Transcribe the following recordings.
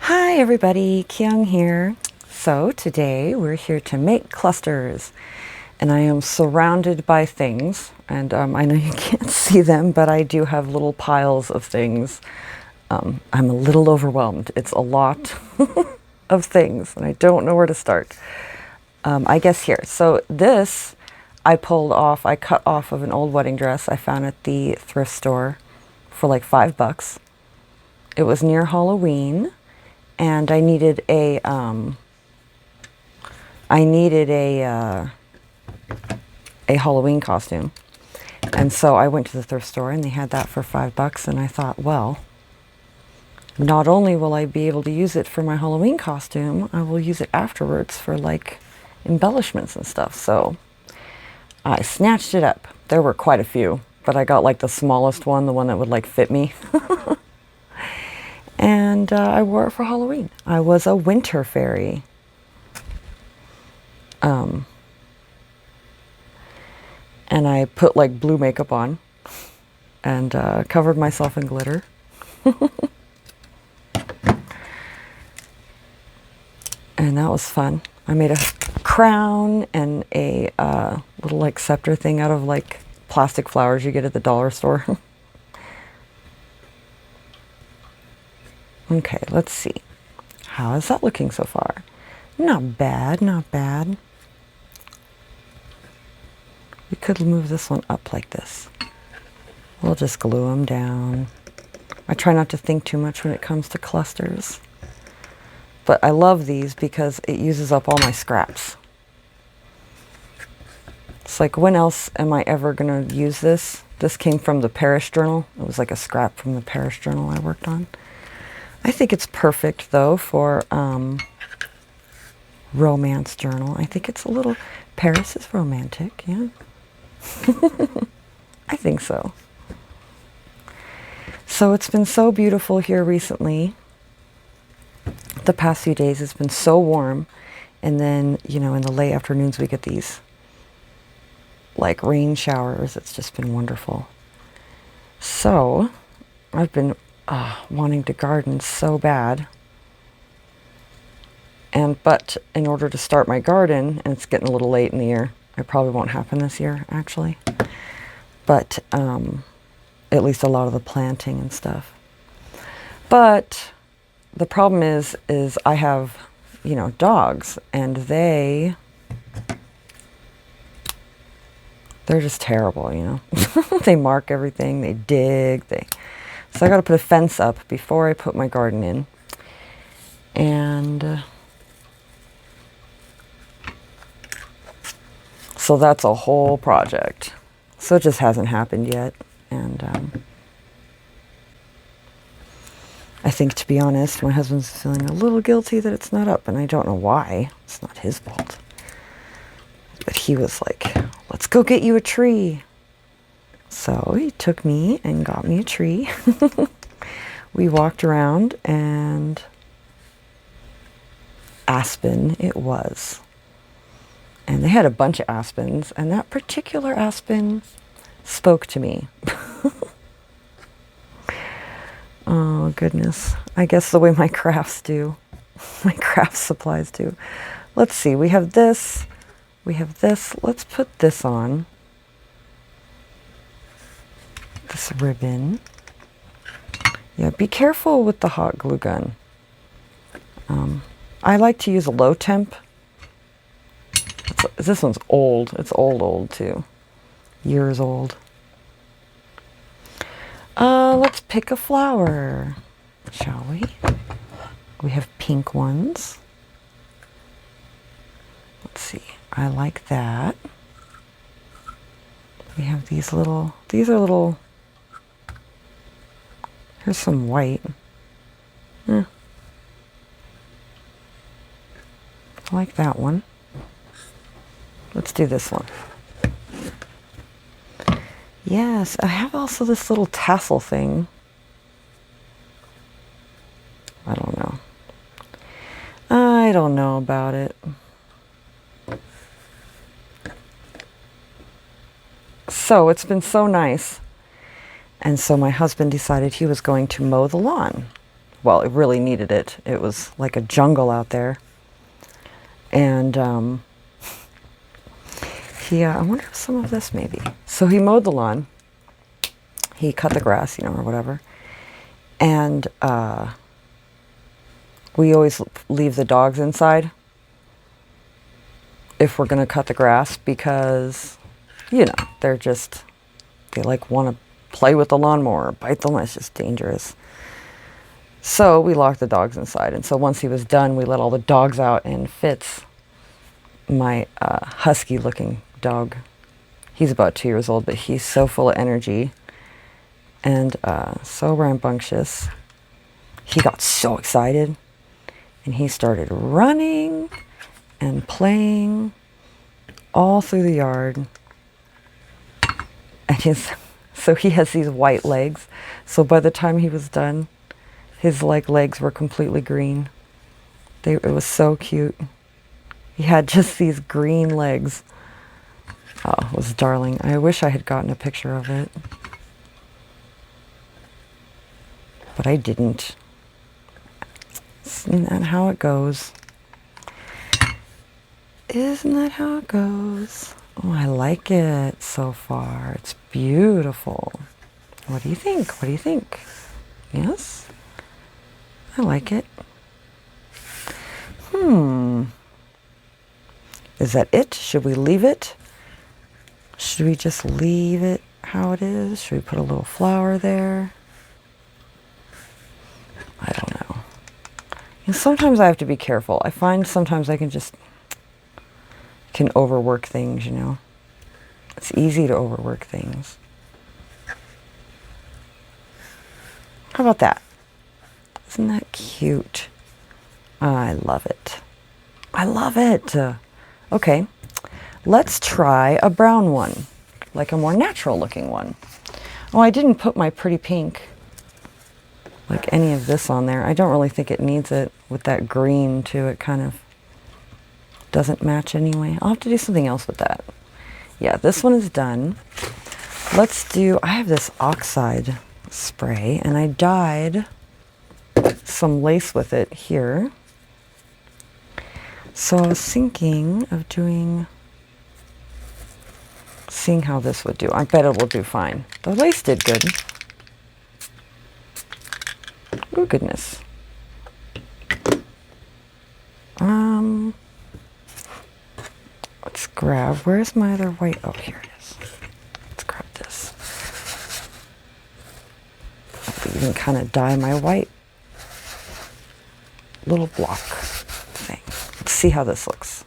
Hi everybody, Kyung here. So today we're here to make clusters, and I am surrounded by things, and I know you can't see them, but I do have little piles of things. I'm a little overwhelmed. It's a lot of things and I don't know where to start. I guess here. So this I cut off of an old wedding dress I found at the thrift store for like $5. It was near Halloween. And I needed a Halloween costume, and so I went to the thrift store and they had that for $5. And I thought, well, not only will I be able to use it for my Halloween costume, I will use it afterwards for like embellishments and stuff. So I snatched it up. There were quite a few, but I got like the smallest one, the one that would like fit me. And I wore it for Halloween. I was a winter fairy. And I put like blue makeup on and covered myself in glitter. And that was fun. I made a crown and a little like scepter thing out of like plastic flowers you get at the dollar store. Okay, let's see. How is that looking so far? Not bad, not bad. We could move this one up like this. We'll just glue them down. I try not to think too much when it comes to clusters. But I love these because it uses up all my scraps. It's like, when else am I ever going to use this? This came from the parish journal. It was like a scrap from the parish journal I worked on. I think it's perfect, though, for romance journal. I think it's a little... Paris is romantic, yeah. I think so. So it's been so beautiful here recently. The past few days it's been so warm. And then, you know, in the late afternoons we get these, like, rain showers. It's just been wonderful. So I've been... wanting to garden so bad, but in order to start my garden, and it's getting a little late in the year, it probably won't happen this year actually, but at least a lot of the planting and stuff. But the problem is I have, you know, dogs, and they're just terrible, you know. They mark everything, they dig, so I got to put a fence up before I put my garden in. And so that's a whole project. So it just hasn't happened yet. And I think, to be honest, my husband's feeling a little guilty that it's not up. And I don't know why. It's not his fault. But he was like, let's go get you a tree. So he took me and got me a tree. We walked around, and aspen it was. And they had a bunch of aspens, and that particular aspen spoke to me. Oh, goodness. I guess the way my crafts do. My craft supplies do. Let's see. We have this. We have this. Let's put this on. This ribbon. Yeah, be careful with the hot glue gun. I like to use a low temp. This one's old. It's old too. Years old. Let's pick a flower, shall we? We have pink ones. Let's see. I like that. We have these are little... Here's some white. I like that one. Let's do this one. Yes, I have also this little tassel thing. I don't know. I don't know about it. So it's been so nice. And so my husband decided he was going to mow the lawn well, it really needed it. It was like a jungle out there. And I wonder if some of this maybe. So he mowed the lawn. He cut the grass, or whatever. And we always leave the dogs inside if we're going to cut the grass because, they like want to play with the lawnmower, bite the lawn. It's just dangerous. So we locked the dogs inside. And so once he was done, we let all the dogs out, and Fitz, my husky looking dog, he's about 2 years old, but he's so full of energy and so rambunctious. He got so excited and he started running and playing all through the yard. And so he has these white legs. So by the time he was done, his legs were completely green. It was so cute. He had just these green legs. Oh, it was darling. I wish I had gotten a picture of it. But I didn't. Isn't that how it goes? Isn't that how it goes? Oh, I like it so far. It's beautiful. What do you think? What do you think? Yes? I like it. Is that it? Should we leave it? Should we just leave it how it is? Should we put a little flower there? I don't know. Sometimes I have to be careful. I find sometimes I can overwork things, It's easy to overwork things. How about that? Isn't that cute? I love it. I love it. Okay, let's try a brown one, like a more natural looking one. Oh, I didn't put my pretty pink, like any of this on there. I don't really think it needs it with that green too. It kind of doesn't match anyway. I'll have to do something else with that. Yeah, this one is done. I have this oxide spray and I dyed some lace with it here. So I was thinking of seeing how this would do. I bet it will do fine. The lace did good. Oh, goodness. Let's grab, where's my other white? Oh, here it is. Let's grab this. I'll even kind of dye my white little block thing. Let's see how this looks.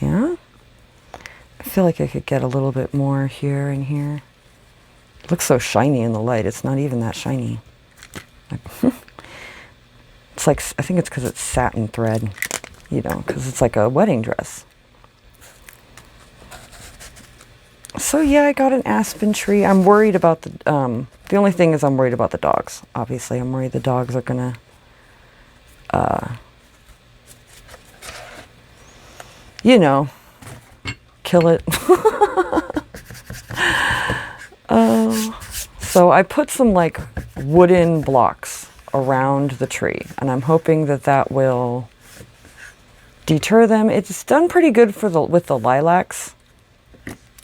Yeah? I feel like I could get a little bit more here and here. It looks so shiny in the light. It's not even that shiny. It's like, I think it's because it's satin thread, because it's like a wedding dress. So yeah, I got an aspen tree. I'm worried about the only thing is I'm worried about the dogs. Obviously, I'm worried the dogs are gonna kill it. So I put some wooden blocks around the tree, and I'm hoping that will deter them. It's done pretty good with the lilacs,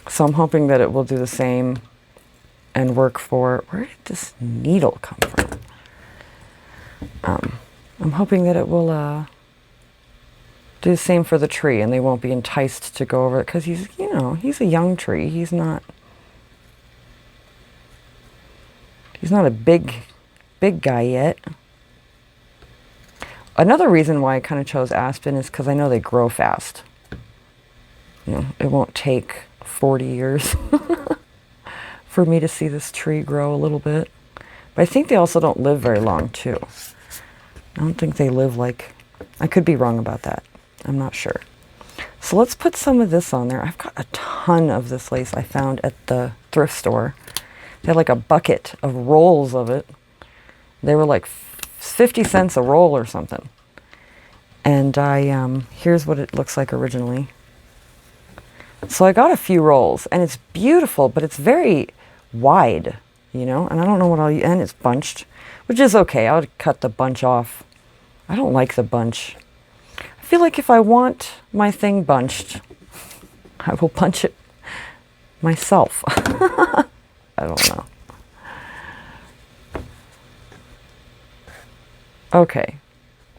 so I'm hoping that it will do the same and work for. Where did this needle come from? I'm hoping that it will do the same for the tree, and they won't be enticed to go over it because he's a young tree. He's not a big guy yet. Another reason why I kind of chose aspen is because I know they grow fast. It won't take 40 years for me to see this tree grow a little bit. But I think they also don't live very long too. I don't think they live I could be wrong about that. I'm not sure. So let's put some of this on there. I've got a ton of this lace I found at the thrift store. They had a bucket of rolls of it. They were 50 cents a roll or something. And here's what it looks like originally. So I got a few rolls, and it's beautiful, but it's very wide. you know, and I don't know what and it's bunched, which is okay. I'll cut the bunch off. I don't like the bunch. I feel like if I want my thing bunched, I will punch it myself. I don't know. Okay,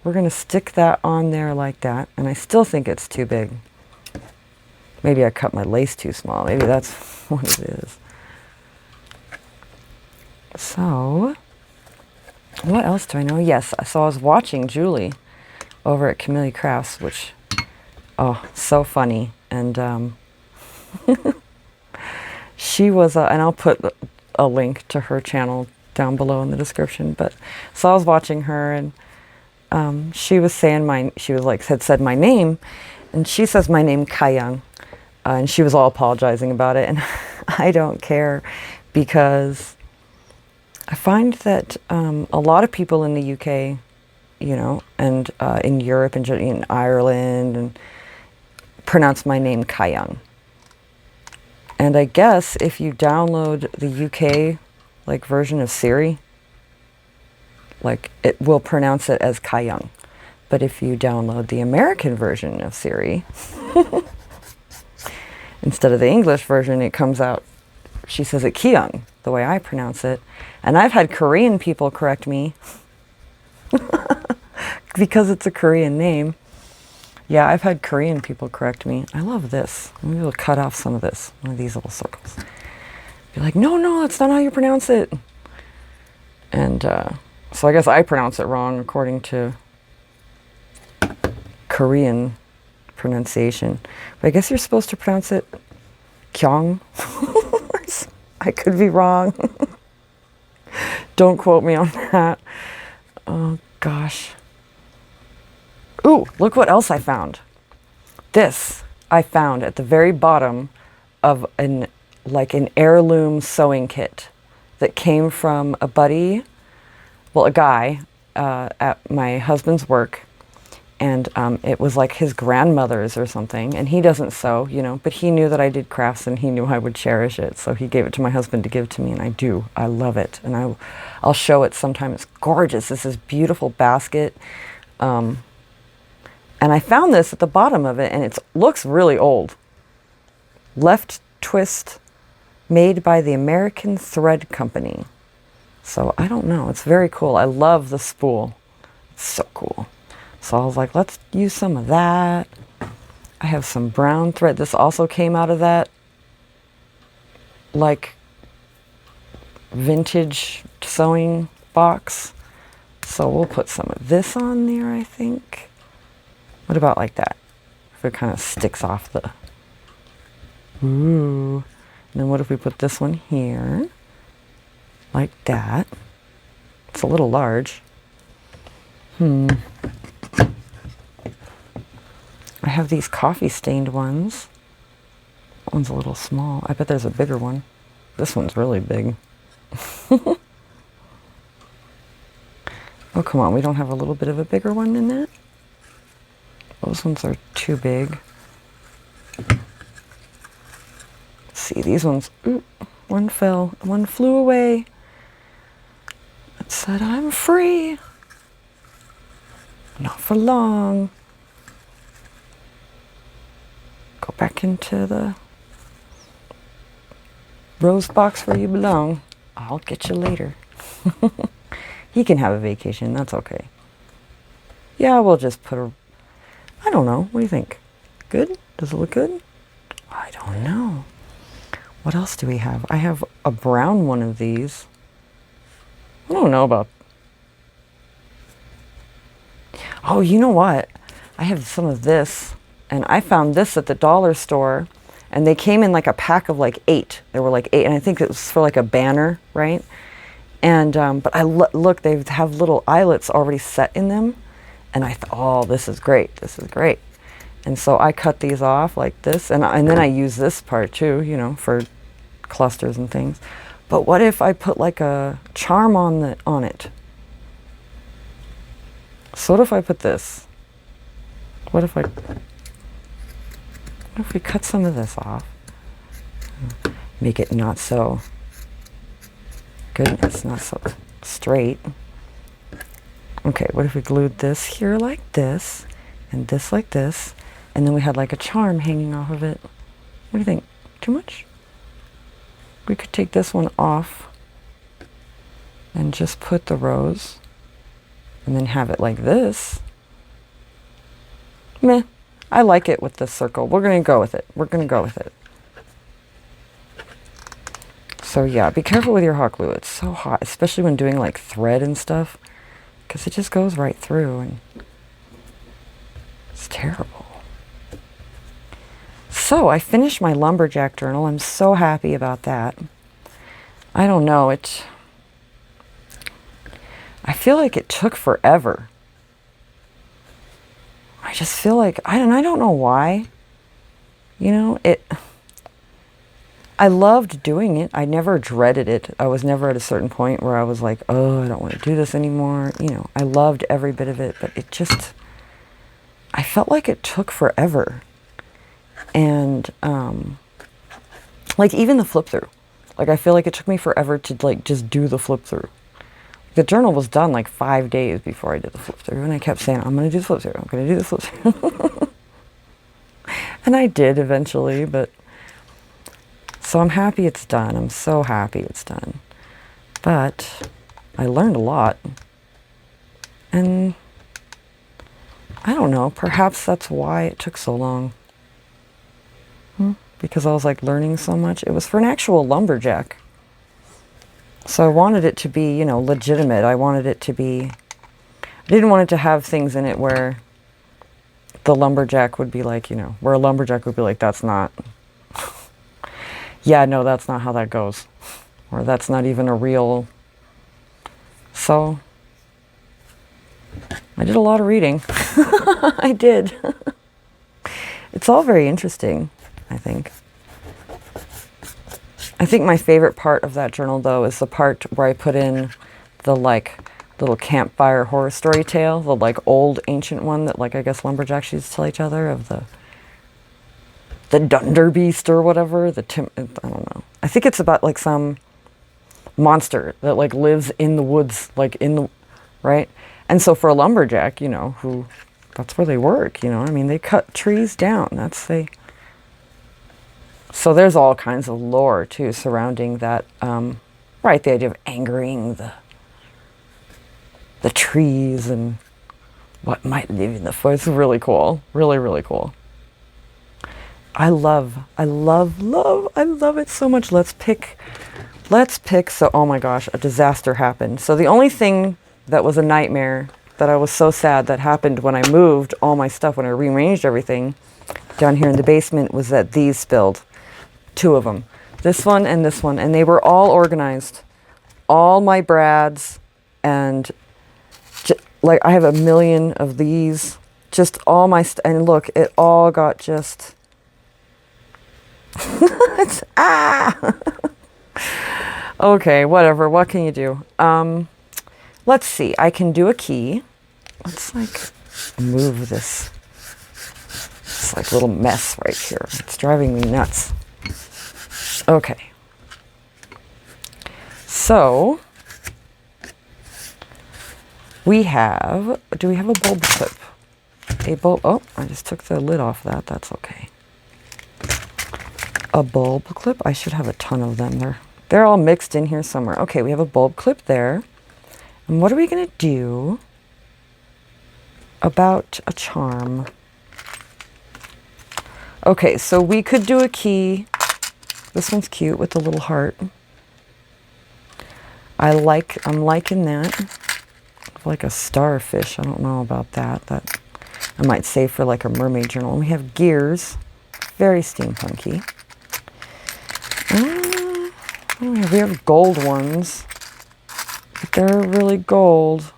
we're going to stick that on there like that, and I still think it's too big. Maybe I cut my lace too small. Maybe that's what it is. So, what else do I know? Yes, so I was watching Julie over at Camelia Crafts, which, oh, so funny. And she was, and I'll put a link to her channel down below in the description. But so I was watching her, and she was saying she was like, had said my name, and she says my name Kayang, and she was all apologizing about it, and I don't care, because I find that a lot of people in the UK, you know, and in Europe and in Ireland, and pronounce my name Kayang. And I guess if you download the UK like version of Siri, like it will pronounce it as Kayang. But if you download the American version of Siri, instead of the English version, it comes out, she says it Kyung, the way I pronounce it. And I've had Korean people correct me because it's a Korean name. Yeah, I've had Korean people correct me. I love this. Maybe we'll cut off some of this, one of these little circles. Be like, no, that's not how you pronounce it. And so I guess I pronounce it wrong according to Korean pronunciation. But I guess you're supposed to pronounce it Kyung. I could be wrong. Don't quote me on that. Oh, gosh. Ooh, look what else I found. This I found at the very bottom of an heirloom sewing kit that came from a buddy, well, a guy at my husband's work. And it was like his grandmother's or something. And he doesn't sew, you know, but he knew that I did crafts and he knew I would cherish it. So he gave it to my husband to give to me, and I do. I love it. And I'll show it sometime. It's gorgeous. This is beautiful basket. And I found this at the bottom of it, and it looks really old. Left twist, made by the American Thread Company. So I don't know. It's very cool. I love the spool. It's so cool. So I was like, let's use some of that. I have some brown thread. This also came out of that, like, vintage sewing box. So we'll put some of this on there, I think. What about like that? If it kind of sticks off the... Ooh. And then what if we put this one here? Like that. It's a little large. I have these coffee stained ones. That one's a little small. I bet there's a bigger one. This one's really big. Oh, come on. We don't have a little bit of a bigger one in that? Those ones are too big. Let's see, these ones, ooh, one flew away. It said, I'm free. Not for long. Go back into the rose box where you belong. I'll get you later. He can have a vacation, that's okay. Yeah, we'll just put a... I don't know. What do you think? Good? Does it look good? I don't know. What else do we have? I have a brown one of these. I don't know about... Oh, you know what? I have some of this, and I found this at the dollar store, and they came in like a pack of like 8. There were like 8, and I think it was for like a banner, right? And but look, they have little eyelets already set in them. And I thought, oh, this is great. This is great. And so I cut these off like this. And then I use this part too, you know, for clusters and things. But what if I put like a charm on it? So what if I put this? What if we cut some of this off? Make it not so Goodness, not so straight. Okay, what if we glued this here like this, and this like this, and then we had like a charm hanging off of it? What do you think? Too much? We could take this one off and just put the rose, and then have it like this. Meh. I like it with this circle. We're going to go with it. We're going to go with it. So yeah, be careful with your hot glue. It's so hot, especially when doing like thread and stuff, because it just goes right through and it's terrible. So I finished my lumberjack journal. I'm so happy about that. I don't know, I feel like it took forever. I just feel like, I don't know why. You know, I loved doing it. I never dreaded it. I was never at a certain point where I was like, oh, I don't want to do this anymore. You know, I loved every bit of it, but it just, I felt like it took forever. And, like even the flip through, like I feel like it took me forever to like just do the flip through. The journal was done like 5 days before I did the flip through, and I kept saying, I'm going to do the flip through. I'm going to do the flip through. And I did eventually, but so I'm happy it's done. I'm so happy it's done. But I learned a lot. And I don't know, perhaps that's why it took so long. Because I was like learning so much. It was for an actual lumberjack. So I wanted it to be, you know, legitimate. I wanted it to be, I didn't want it to have things in it where the lumberjack would be like, you know, where a lumberjack would be like, that's not, yeah, no, that's not how that goes. Or that's not even a real, so I did a lot of reading. I did. It's all very interesting, I think. I think my favorite part of that journal, though, is the part where I put in the, like, little campfire horror story tale, the, like, old ancient one that, like, I guess lumberjacks used to tell each other of the Dunderbeast or whatever, I don't know. I think it's about, like, some monster that, like, lives in the woods, like, right? And so for a lumberjack, you know, that's where they work, you know? I mean, they cut trees down. So there's all kinds of lore, too, surrounding that, right, the idea of angering the trees and what might live in the forest. It's really cool. Really, really cool. I love it so much. Let's pick, so, oh my gosh, a disaster happened. So the only thing that was a nightmare that I was so sad that happened when I moved all my stuff, when I rearranged everything down here in the basement, was that these spilled. 2 of them, this one, and they were all organized, all my brads, and like I have a million of these, just all my and look, it all got just it's, okay, whatever, what can you do? Let's see, I can do a key. Let's like move this like little mess right here. It's driving me nuts. Okay, so we have, do we have a bulb clip? Oh, I just took the lid off that, that's okay. A bulb clip, I should have a ton of them. They're all mixed in here somewhere. Okay, we have a bulb clip there. And what are we gonna do about a charm? Okay, so we could do a key. This one's cute with the little heart. I'm liking that. Like a starfish, I don't know about that. That I might save for like a mermaid journal. And we have gears, very steampunky. We have gold ones, but they're really gold.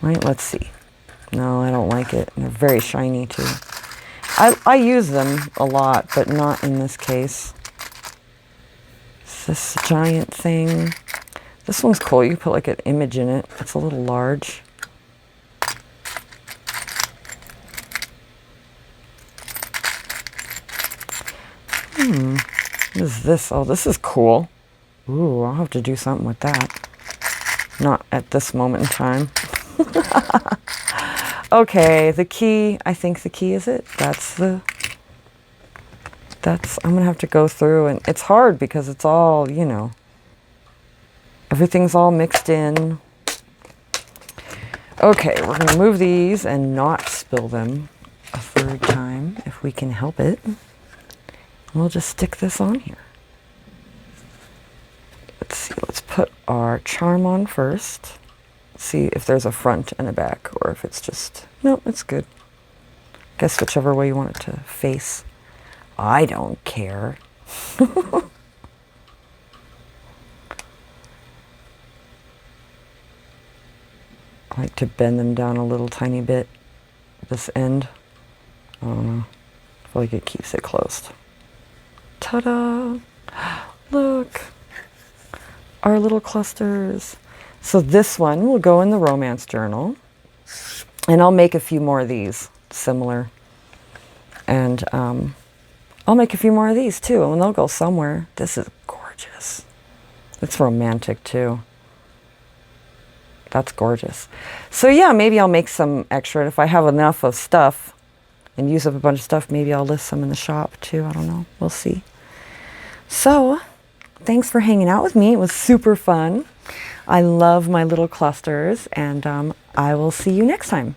Right, let's see. No, I don't like it. They're very shiny too. I use them a lot, but not in this case. It's this giant thing. This one's cool. You can put like an image in it. It's a little large. is this? Oh, this is cool. Ooh, I'll have to do something with that. Not at this moment in time. Okay, the key. I think the key is it. I'm going to have to go through, and it's hard because it's all, you know, everything's all mixed in. Okay, we're going to move these and not spill them a third time if we can help it. We'll just stick this on here. Let's see, let's put our charm on first. See if there's a front and a back, or if it's just, no, it's good. Guess whichever way you want it to face. I don't care. I like to bend them down a little tiny bit, this end. I don't know. I feel like it keeps it closed. Ta-da! Look! Our little clusters. So this one will go in the romance journal. And I'll make a few more of these, similar. And I'll make a few more of these too, and they'll go somewhere. This is gorgeous. It's romantic too. That's gorgeous. So yeah, maybe I'll make some extra. If I have enough of stuff and use up a bunch of stuff, maybe I'll list some in the shop too. I don't know. We'll see. So thanks for hanging out with me. It was super fun. I love my little clusters, and I will see you next time.